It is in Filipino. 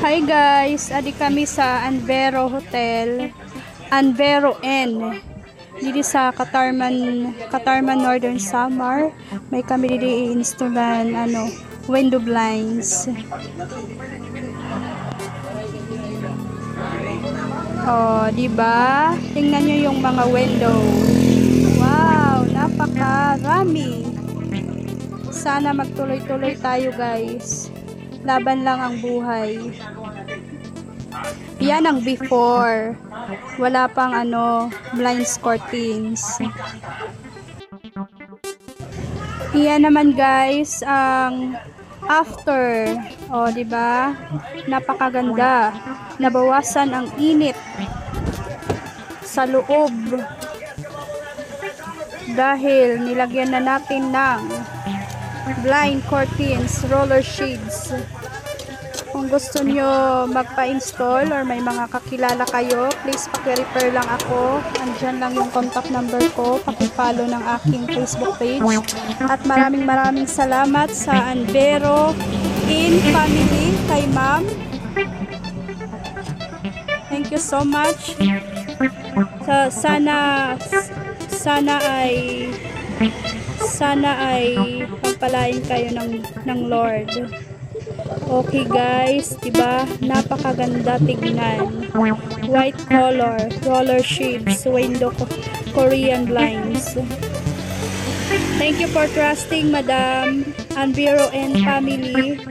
Hi guys, adi kami sa Anvero Hotel, Anvero N. Dito sa Katarman Northern Samar. May kami dito i-installan window blinds. Oh, di ba? Tingnan niyo yung mga window. Wow, napakarami. Sana magtuloy-tuloy tayo, guys. Laban lang ang buhay. Yan ang before. Wala pang blinds curtains. Yan naman, guys, ang after. O, di ba? Napakaganda. Nabawasan ang init sa loob dahil nilagyan na natin ng blind curtains, roller shades. Kung gusto nyo magpa-install or may mga kakilala kayo, please paki-refer lang ako. Andyan lang yung contact number ko. Paki-follow ng aking Facebook page. At maraming salamat sa Anvero in family kay ma'am. Thank you so much. Sana ay pagpalain kayo ng Lord. Okay guys, diba? Napakaganda tignan. White color, roller shades, window Korean blinds. Thank you for trusting Madam Anvero and family.